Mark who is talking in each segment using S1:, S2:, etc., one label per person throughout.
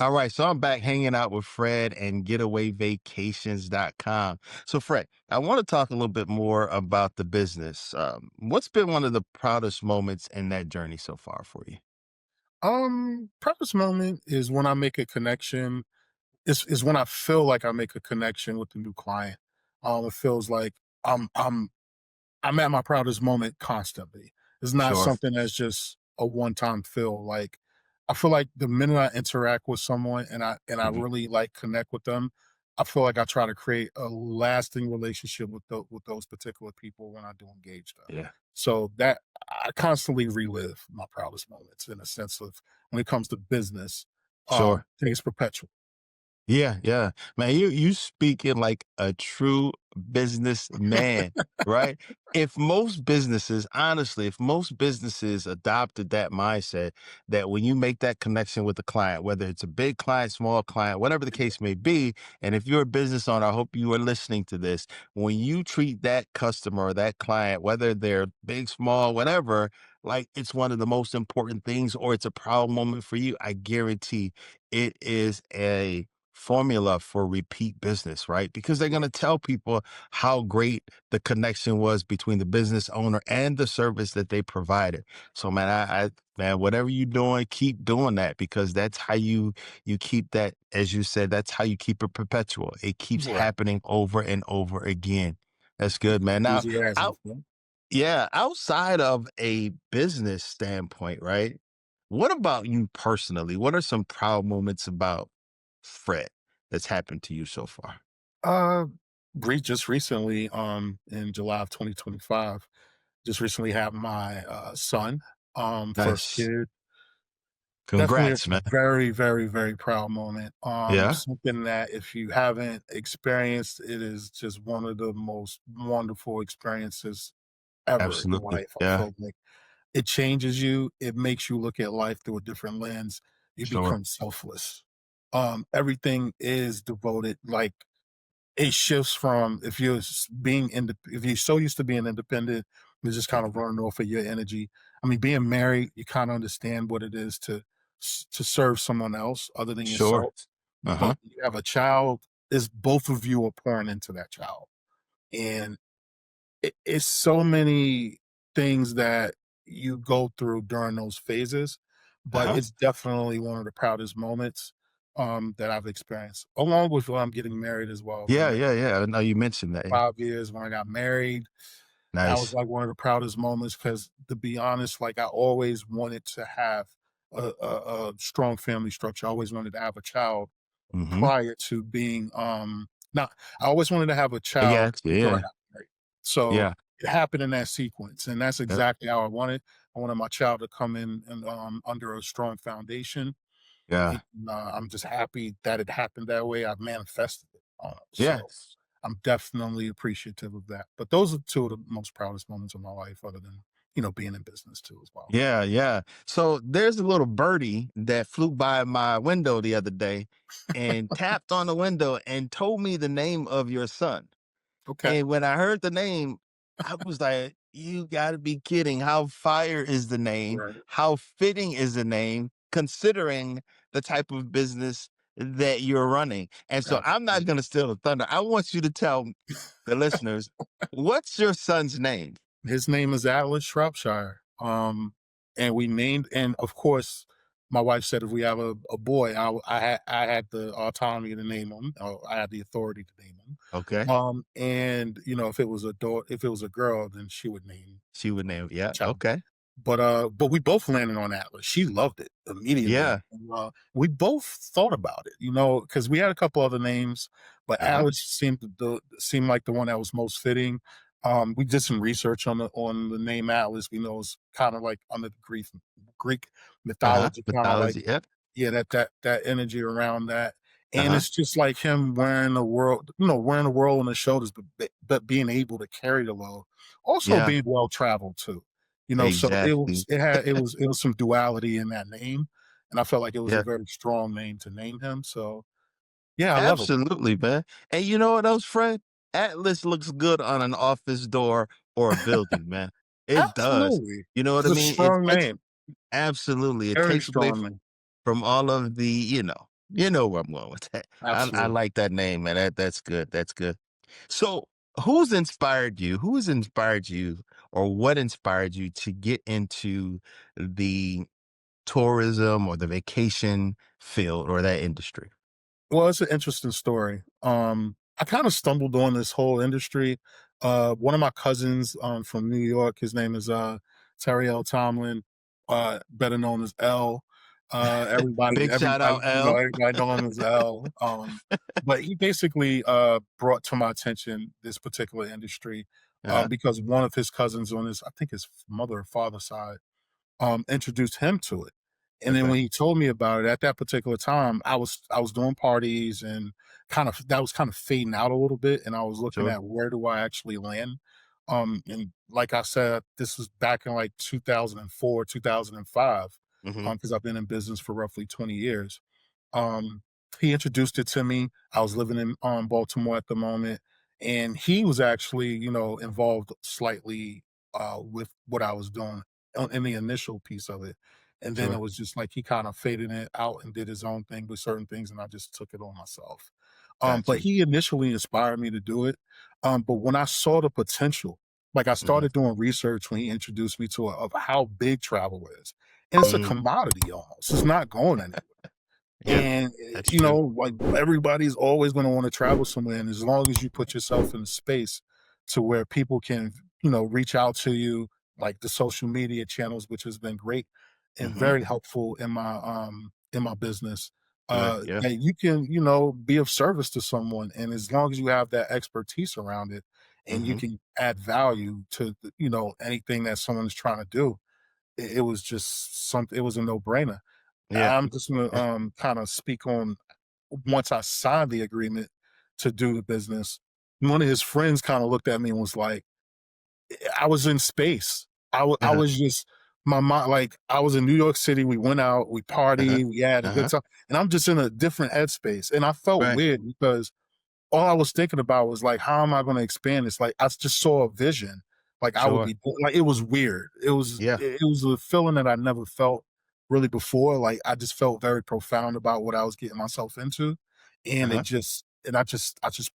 S1: All right, so I'm back hanging out with Fred and getawayvacations.com. So, Fred, I want to talk a little bit more about the business. What's been one of the proudest moments in that journey so far for you?
S2: Proudest moment is when I make a connection. Is when I feel like I make a connection with the new client. It feels like I'm I'm I'm at my proudest moment constantly. It's not
S1: Sure.
S2: something that's just a one-time feel. Like I feel like the minute I interact with someone and I
S1: Mhm.
S2: really like connect with them, I feel like I try to create a lasting relationship with those particular people when I do engage them.
S1: Yeah.
S2: So that I constantly relive my proudest moments in a sense of when it comes to business,
S1: Sure.
S2: I think it's perpetual.
S1: Yeah, yeah. Man, you speaking like a true businessman, right? If most businesses, honestly, if most businesses adopted that mindset that when you make that connection with the client, whether it's a big client, small client, whatever the case may be, and if you're a business owner, I hope you are listening to this. When you treat that customer or that client, whether they're big, small, whatever, like it's one of the most important things or it's a proud moment for you, I guarantee it is a formula for repeat business, right? Because they're going to tell people how great the connection was between the business owner and the service that they provided. So, man, man, whatever you're doing, keep doing that because that's how you keep that, as you said, that's how you keep it perpetual. It keeps
S2: Right.
S1: happening over and over again. That's good, man. Now,
S2: Enthusiasm.
S1: out, yeah, outside of a business standpoint, right? What about you personally? What are some proud moments about Fred that's happened to you so far?
S2: Uh, just recently, in July of 2025, just recently had my son, first
S1: Nice.
S2: kid. Definitely a
S1: Congrats, man.
S2: very, very, very proud moment.
S1: Yeah,
S2: Something that if you haven't experienced, it is just one of the most wonderful experiences ever in
S1: absolutely.
S2: life. I
S1: Yeah,
S2: feel like it changes you. It makes you look at life through a different lens. You
S1: sure.
S2: become selfless. Everything is devoted. Like it shifts from if you're if you're so used to being independent, you're just kind of
S1: Mhm.
S2: running off of your energy. I mean, being married, you kind of understand what it is to serve someone else other than
S1: Sure.
S2: yourself.
S1: Uh-huh.
S2: But you have a child, is both of you are pouring into that child, and it's so many things that you go through during those phases, but
S1: Uh-huh.
S2: it's definitely one of the proudest moments that I've experienced, along with when I'm getting married as well. I've been
S1: Yeah,
S2: married
S1: yeah, yeah. I know you mentioned that. Yeah.
S2: 5 years. When I got married, that was
S1: Nice.
S2: like one of the proudest moments because, to be honest, like I always wanted to have a strong family structure. I always wanted to have a child
S1: Mm-hmm.
S2: prior to being not I always wanted to have a
S1: I
S2: child
S1: got you.
S2: before I
S1: Yeah.
S2: got married. So
S1: Yeah.
S2: it happened in that sequence, and that's
S1: Yep.
S2: exactly how I wanted. I wanted my child to come in and under a strong foundation. And
S1: Yeah.
S2: I'm just happy that it happened that way. I've manifested it.
S1: Yeah.
S2: So I'm definitely appreciative of that. But those are two of the most proudest moments of my life, other than being in business too as well.
S1: Yeah, yeah. So there's a little birdie that flew by my window the other day and tapped on the window and told me the name of your son.
S2: Okay.
S1: And when I heard the name, I was like, you gotta be kidding. How fire is the name?
S2: Right.
S1: How fitting is the name considering the type of business that you're running? And so I'm not
S2: Absolutely.
S1: gonna steal the thunder. I want you to tell the listeners, what's your son's name?
S2: His name is Atlas Shropshire. And and of course, my wife said if we have a boy, I had the autonomy to name him. I had the authority to name him.
S1: Okay.
S2: And if it was if it was a girl, then she would name
S1: She would name, yeah,
S2: child.
S1: okay.
S2: But we both landed on Atlas. She loved it immediately.
S1: Yeah.
S2: And, we both thought about it, because we had a couple other names, but
S1: Uh-huh.
S2: Atlas seemed like the one that was most fitting. We did some research on the name Atlas. We know it's kind of like under the Greek
S1: Uh-huh.
S2: mythology, kind of like,
S1: Mythology, yep.
S2: yeah, that energy around that. And
S1: Uh-huh.
S2: it's just like him wearing the world on his shoulders, but being able to carry the load. Also
S1: Yeah,
S2: being well traveled too. So
S1: exactly.
S2: it was some duality in that name, and I felt like it was a
S1: Yeah.
S2: very strong name to name him. So yeah, I love it.
S1: Absolutely, man. And you know what else, Fred? Atlas looks good on an office door or a building, man. It does.
S2: Absolutely.
S1: You know what
S2: It's
S1: I
S2: a
S1: mean? It
S2: strong
S1: takes
S2: name.
S1: absolutely. It
S2: Very
S1: takes away
S2: strong name.
S1: from all of the, You know where I'm going with that. I
S2: Absolutely.
S1: like that name, man. That's good. That's good. So, who's inspired you? Who has inspired you, or what inspired you to get into the tourism or the vacation field or that industry?
S2: Well, it's an interesting story. I kind of stumbled on this whole industry. One of my cousins from New York, his name is Terry L. Tomlin, better known as L.
S1: Big shout out, L.
S2: Everybody know him as L. But he basically brought to my attention this particular industry
S1: Uh-huh.
S2: because one of his cousins on his, I think his mother or father side, introduced him to it. And then
S1: Okay.
S2: when he told me about it at that particular time, I was doing parties and kind of that was kind of fading out a little bit. And I was looking
S1: Sure.
S2: at where do I actually land? And like I said, this was back in like 2004, 2005,
S1: Hmm.
S2: because I've been in business for roughly 20 years. Um, he introduced it to me. I was living in Baltimore at the moment, and he was actually, involved slightly with what I was doing in the initial piece of it. And then it
S1: Sure.
S2: was just like he kind of faded it out and did his own thing with certain things, and I just took it on myself.
S1: Got
S2: But
S1: you.
S2: he initially inspired me to do it. But when I saw the potential, like I
S1: Hmm.
S2: started doing research when he introduced me to it, of how big travel is, and it's a
S1: Mm.
S2: commodity almost. It's not going anywhere.
S1: Yeah,
S2: And,
S1: that's true.
S2: like, everybody's always gonna wanna travel somewhere, and as long as you put yourself in a space to where people can, reach out to you, like the social media channels, which has been great and
S1: Hmm.
S2: very helpful in my business,
S1: Good. Yeah.
S2: that you can, be of service to someone, and as long as you have that expertise around it and you
S1: Hmm.
S2: can add value to, anything that someone is trying to do, it was just something. It was a no-brainer.
S1: Yeah.
S2: I'm just gonna kind of speak on once I signed the agreement to do the business. One of his friends kind of looked at me and was like, I was in space. I
S1: Uh-huh.
S2: was just my mind, like I was in New York City. We went out, we
S1: Uh-huh.
S2: partied, we had a good
S1: Uh-huh.
S2: time, and I'm just in a different headspace. And I felt
S1: Right.
S2: weird because all I was thinking about was like, how am I going to expand this? Like, just saw a vision. Like I would
S1: Sure.
S2: be like, it was weird.
S1: Yeah.
S2: It was a feeling that I never felt really before. Like I just felt very profound about what I was getting myself into, and
S1: Uh-huh.
S2: I just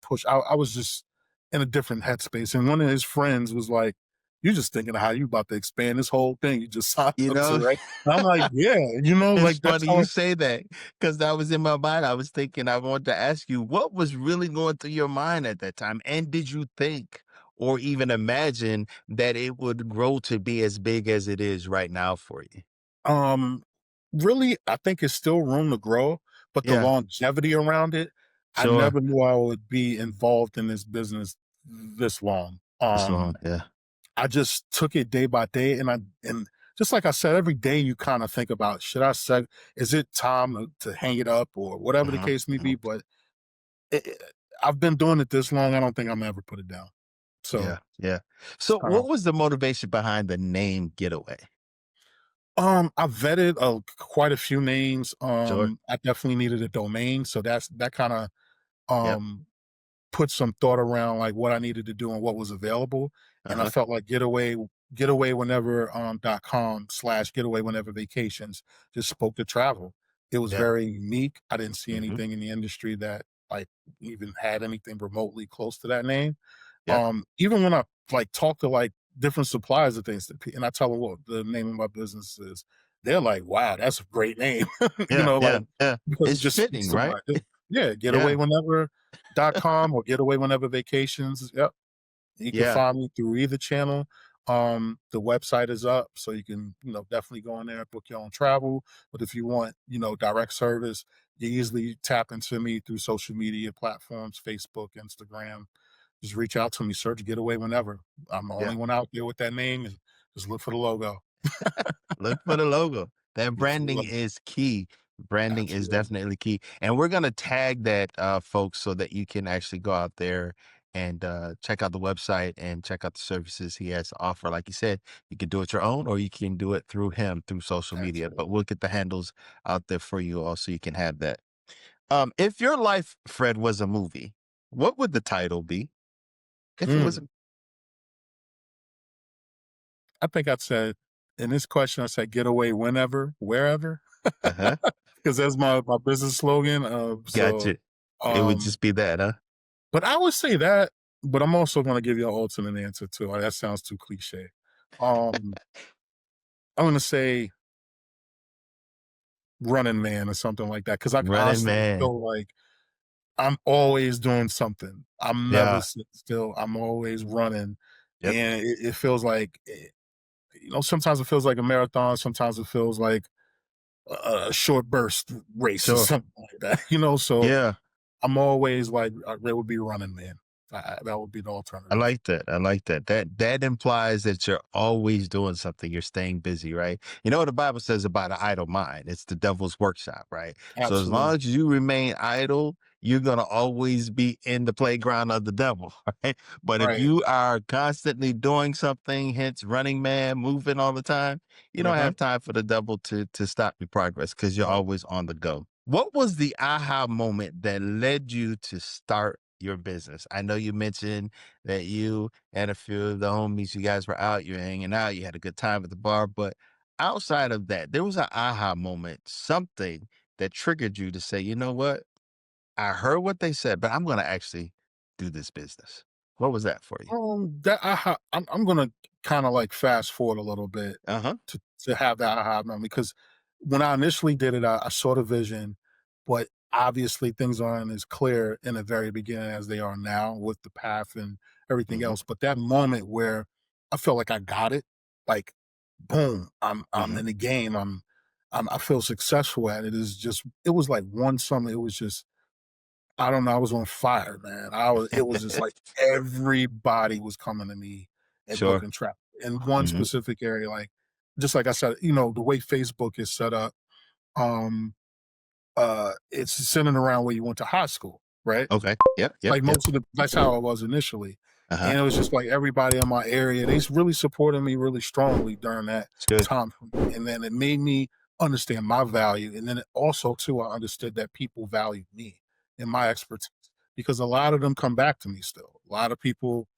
S2: pushed. I was just in a different headspace. And one of his friends was like, "You're just thinking of how you about to expand this whole thing you just signed
S1: You
S2: up to,
S1: know,
S2: right?" And I'm like, "Yeah,
S1: it's
S2: like that's
S1: funny
S2: how."
S1: you say that because that was in my mind. I was thinking, I wanted to ask you what was really going through your mind at that time. And did you think or even imagine that it would grow to be as big as it is right now for you?
S2: Um, Really, I think it's still room to grow, but the
S1: Yeah.
S2: longevity around it, I
S1: Sure.
S2: never knew I would be involved in this business this long.
S1: It's long. Yeah.
S2: I just took it day by day, and just like I said, every day you kind of think about, should I say, is it time to hang it up or whatever the
S1: Uh-huh.
S2: case may be?
S1: Uh-huh.
S2: But I've been doing it this long. I don't think I'm ever put it down. So
S1: Yeah. Yeah.
S2: it's
S1: So
S2: kind of
S1: what was the motivation behind the name Getaway?
S2: I vetted quite a few names.
S1: Sure.
S2: I definitely needed a domain, so that kind of
S1: Yep.
S2: um put some thought around like what I needed to do and what was available. And I
S1: Uh-huh.
S2: felt like getaway whenever .com slash getaway whenever vacations just spoke to travel. It was
S1: Yeah.
S2: very unique. I didn't see
S1: Hmm.
S2: anything in the industry that like even had anything remotely close to that name.
S1: Yep.
S2: Even when I like talk to like different suppliers of things and I tell them what the name of my business is, they're like, wow, that's a great name.
S1: Yeah.
S2: Like
S1: Yeah. Yeah.
S2: because it
S1: It's
S2: just speaks
S1: fitting,
S2: to
S1: right?
S2: my yeah,
S1: Yeah.
S2: getaway.com or getaway whenever vacations. Yep. You can
S1: Yeah.
S2: find me through either channel. The website is up, so you can, definitely go in there, book your own travel. But if you want, direct service, you easily tap into me through social media platforms, Facebook, Instagram. Just reach out to me, search Getaway Whenever. I'm the
S1: Yeah.
S2: only one out there with that name, and just look for the logo.
S1: Look for the logo. That
S2: Look for the
S1: branding
S2: logo.
S1: is key. Branding is
S2: Absolutely.
S1: definitely key. And we're gonna tag that folks so that you can actually go out there and check out the website and check out the services he has to offer. Like you said, you can do it your own or you can do it through him through social media. But
S2: Absolutely.
S1: we'll get the handles out there for you all so you can have that. If your life, Fred, was a movie, what would the title be? If it was
S2: Mm.
S1: a
S2: I think I'd say in this question, I said getaway whenever, wherever.
S1: uh-huh.
S2: 'cause that's my business slogan,
S1: Gotcha. It would
S2: um
S1: just be that, huh?
S2: but I would say that, but I'm also gonna give you an alternate answer too. That sounds too cliche. Um, I'm gonna say Running Man or something like that because I
S1: Running
S2: constantly
S1: Man.
S2: feel like I'm always doing something. I'm never
S1: Yeah.
S2: sitting still. I'm always running,
S1: Yep.
S2: and it feels like, sometimes it feels like a marathon, sometimes it feels like a short burst race or
S1: Sure.
S2: something like that, so
S1: Yeah.
S2: I'm always like, it would be Running Man. That would be the
S1: I
S2: alternative.
S1: like that. I like that. That implies that you're always doing something. You're staying busy, right? You know what the Bible says about an idle mind? It's the devil's workshop, right? So as long
S2: Absolutely.
S1: as you remain idle, you're gonna always be in the playground of the devil, right? But if
S2: Right.
S1: you are constantly doing something, hence running man, moving all the time, you don't
S2: Uh-huh.
S1: have time for the devil to stop your progress because you're
S2: Right.
S1: always on the go. What was the aha moment that led you to start your business? I know you mentioned that you and a few of the homies, you guys were out, you're hanging out, you had a good time at the bar. But outside of that, there was an aha moment, something that triggered you to say, you know what? I heard what they said, but I'm going to actually do this business. What was that for you?
S2: That aha, I'm gonna kind of like fast forward a little bit
S1: Uh huh.
S2: to have that aha moment because when I initially did it, I saw the vision, but obviously things aren't as clear in the very beginning as they are now with the path and everything
S1: Hmm.
S2: else. But that moment where I felt like I got it, like boom, I'm
S1: Hmm.
S2: in the game. I feel successful at it. Is just it was like one summer. It was just I don't know, I was on fire, man. It was just like everybody was coming to me and
S1: Sure.
S2: booking travel in one
S1: Hmm.
S2: specific area. Like, just like I said, the way Facebook is set up, um, it's centered around where you went to high school, right?
S1: Okay. Yep. Yep.
S2: Like
S1: Yep.
S2: that's how I was initially.
S1: Uh huh.
S2: And it was just like everybody in my area, really supported me really strongly during that
S1: It's good.
S2: time frame. And then it made me understand my value. And then it also too, I understood that people valued me and my expertise because a lot of them come back to me still. A lot of people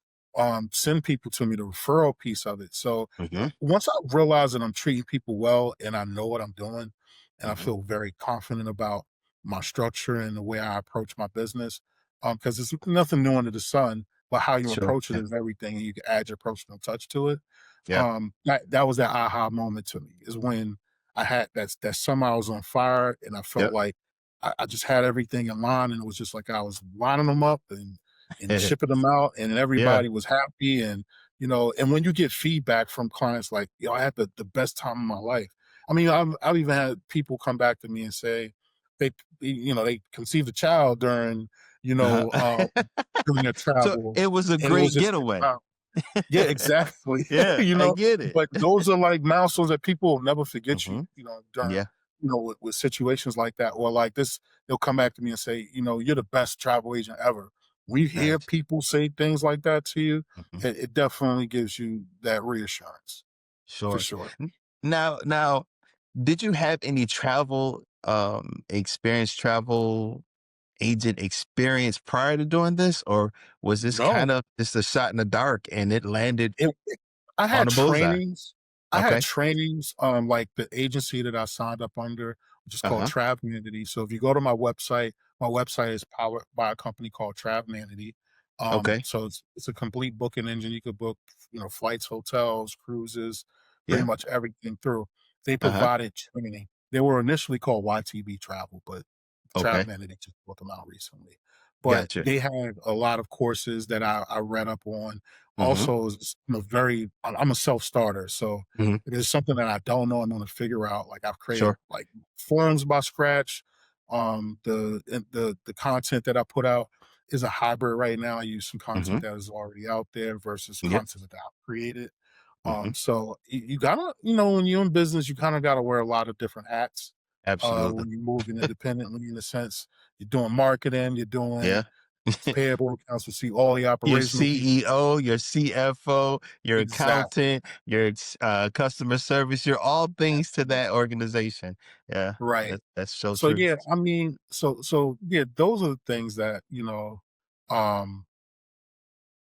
S2: send people to me, the referral piece of it. So
S1: Hmm.
S2: once I realize that I'm treating people well and I know what I'm doing and I
S1: Hmm.
S2: feel very confident about my structure and the way I approach my business, because it's nothing new under the sun, but how you
S1: Sure.
S2: approach it
S1: Yeah.
S2: is everything, and you can add your personal touch to it.
S1: Yeah.
S2: That was that aha moment to me is when I had that summer I was on fire and I felt
S1: Yep.
S2: like I just had everything in line and it was just like I was lining them up and shipping them out and
S1: Yeah.
S2: everybody was happy and when you get feedback from clients like, I had the best time of my life. I mean, I've even had people come back to me and say they they conceived a child you know, um,
S1: Uh-huh.
S2: during their
S1: So
S2: travel,
S1: it was a
S2: and it was
S1: great
S2: just
S1: getaway.
S2: wow. Yeah, exactly.
S1: Yeah,
S2: You
S1: I
S2: know,
S1: get it.
S2: but those are like milestones that people will never forget
S1: Hmm.
S2: during,
S1: Yeah,
S2: with situations like that, or like this, they'll come back to me and say, "You're the best travel agent ever." We hear
S1: nice.
S2: people say things like that to you,
S1: Mhm.
S2: it definitely gives you that reassurance for
S1: Sure.
S2: sure.
S1: Now, did you have any travel agent experience prior to doing this, or was this
S2: No,
S1: kind of just a shot in the dark and it landed
S2: it I
S1: on
S2: had
S1: a bullseye?
S2: trainings
S1: Okay.
S2: like the agency that I signed up under, which is called
S1: Uh-huh.
S2: Travmanity. So if you go to my website is powered by a company called Travmanity.
S1: Okay.
S2: So it's a complete booking engine. You could book, flights, hotels, cruises, pretty
S1: Yeah.
S2: much everything through. They
S1: Uh-huh.
S2: provided training. They were initially called YTB Travel, but
S1: Okay.
S2: Travmanity just bought them out recently. But
S1: Gotcha.
S2: they had a lot of courses that I read up on.
S1: Hmm.
S2: Also, I'm a self-starter, so
S1: Hmm.
S2: if there's something that I don't know, I'm gonna figure out. Like, I've created,
S1: Sure.
S2: like, forums by scratch. The content that I put out is a hybrid right now. I use some
S1: Hmm.
S2: content that is already out there versus
S1: Yep.
S2: content that I've created.
S1: Hmm.
S2: So you gotta, when you're in business, you kinda gotta wear a lot of different hats,
S1: Absolutely.
S2: when you're moving independently in a sense. You're doing marketing, you're doing
S1: Yeah.
S2: payable, accounts receivable, all the
S1: Your
S2: operational pieces.
S1: CEO, your CFO, your
S2: Exactly.
S1: accountant, your customer service, you're all things to that organization. Yeah,
S2: Right.
S1: that's so
S2: So,
S1: true.
S2: yeah, I mean, yeah, those are the things that, um,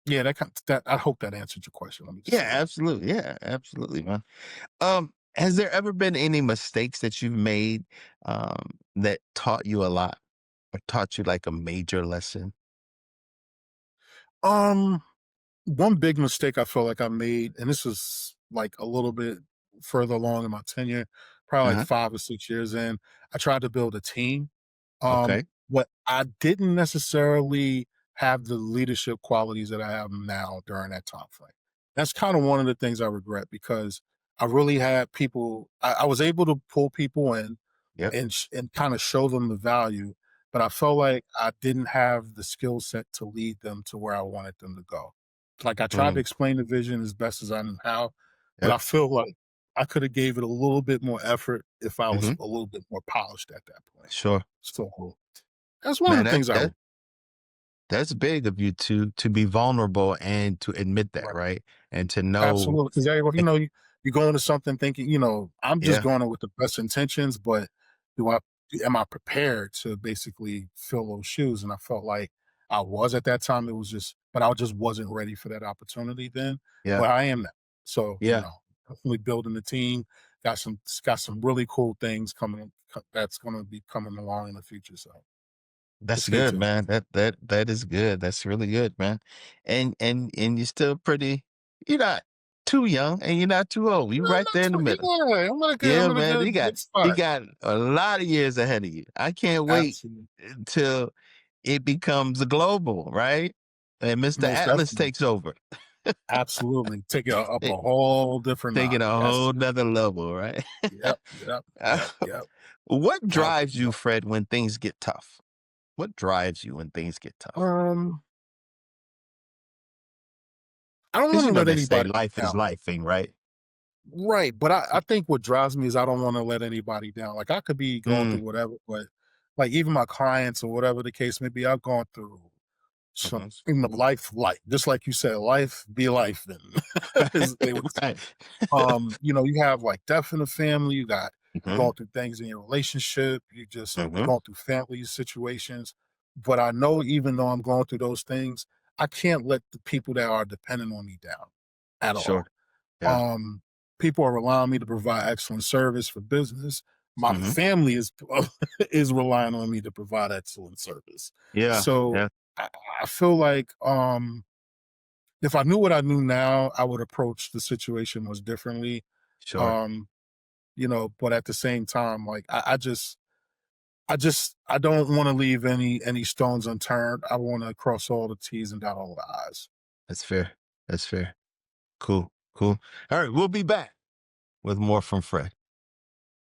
S2: yeah, that I hope that answered your question. Let me just
S1: Yeah,
S2: say that.
S1: absolutely. Yeah, absolutely, man. Has there ever been any mistakes that you've made, that taught you a lot or taught you like a major lesson?
S2: Um, One big mistake I feel like I made, and this is like a little bit further along in my tenure, probably like
S1: Uh-huh.
S2: 5 or 6 years in, I tried to build a team.
S1: Okay.
S2: What I didn't necessarily have the leadership qualities that I have now during that time frame. That's kind of one of the things I regret because I really had people. I was able to pull people in
S1: Yep.
S2: and kind of show them the value, but I felt like I didn't have the skill set to lead them to where I wanted them to go. Like I tried to
S1: Mm.
S2: explain the vision as best as I knew how, but
S1: Yep.
S2: I feel like I could have gave it a little bit more effort if I was
S1: Hmm.
S2: a little bit more polished at that point.
S1: Sure.
S2: So that's one
S1: Man,
S2: of the things I
S1: that's big of you to be vulnerable and to admit that,
S2: right.
S1: right? And to know,
S2: Absolutely, because you go into something thinking, I'm just
S1: yeah,
S2: going in with the best intentions, but do I am I prepared to basically fill those shoes? And I felt like I was at that time. It was just, but I just wasn't ready for that opportunity then.
S1: yeah,
S2: But I am now. So,
S1: yeah.
S2: definitely building the team. Got some really cool things coming that's gonna be coming along in the future. So
S1: That's
S2: stay
S1: good,
S2: tuned.
S1: man. That is good. That's really good, man. And you're still pretty. You're not too young, and you're not too old. You
S2: No, I'm
S1: right
S2: not
S1: there in the
S2: too,
S1: middle.
S2: yeah,
S1: Yeah,
S2: I'm in a
S1: man.
S2: good
S1: You
S2: spot.
S1: got a lot of years ahead of you. I can't wait
S2: Absolutely.
S1: until it becomes a global, right? And Mr.
S2: Most
S1: Atlas
S2: definitely.
S1: takes over.
S2: Absolutely. Take it up
S1: Take
S2: a whole different
S1: Taking
S2: notch.
S1: a
S2: Yes.
S1: whole nother level, right?
S2: Yep, yep, yep, yep.
S1: What drives you,
S2: Absolutely.
S1: Fred, when things get tough? What drives you when things get tough?
S2: Um, I don't
S1: Because
S2: wanna
S1: you know
S2: let
S1: they say
S2: anybody
S1: life is
S2: down.
S1: lifing, right?
S2: Right, but I think what drives me is I don't wanna let anybody down. Like, I could be going
S1: Mm,
S2: through whatever, but, like, even my clients or whatever the case may be, I've gone through some
S1: mhm.
S2: life, just like you said, life be life then, as they would say.
S1: Right.
S2: You have like death in the family, you're
S1: Mhm,
S2: going through things in your relationship, you just
S1: mhm.
S2: going through family situations. But I know even though I'm going through those things, I can't let the people that are dependent on me down at
S1: Sure.
S2: all.
S1: Yeah.
S2: Um, People are relying on me to provide excellent service for business. My
S1: Mhm.
S2: family is is relying on me to provide excellent service.
S1: Yeah,
S2: So
S1: yeah,
S2: I, I feel like if I knew what I knew now, I would approach the situation much differently.
S1: sure.
S2: Um, but at the same time, like I don't want to leave any stones unturned. I want to cross all the T's and dot all the I's.
S1: That's fair. That's fair. Cool, cool. All right, we'll be back with more from Fred.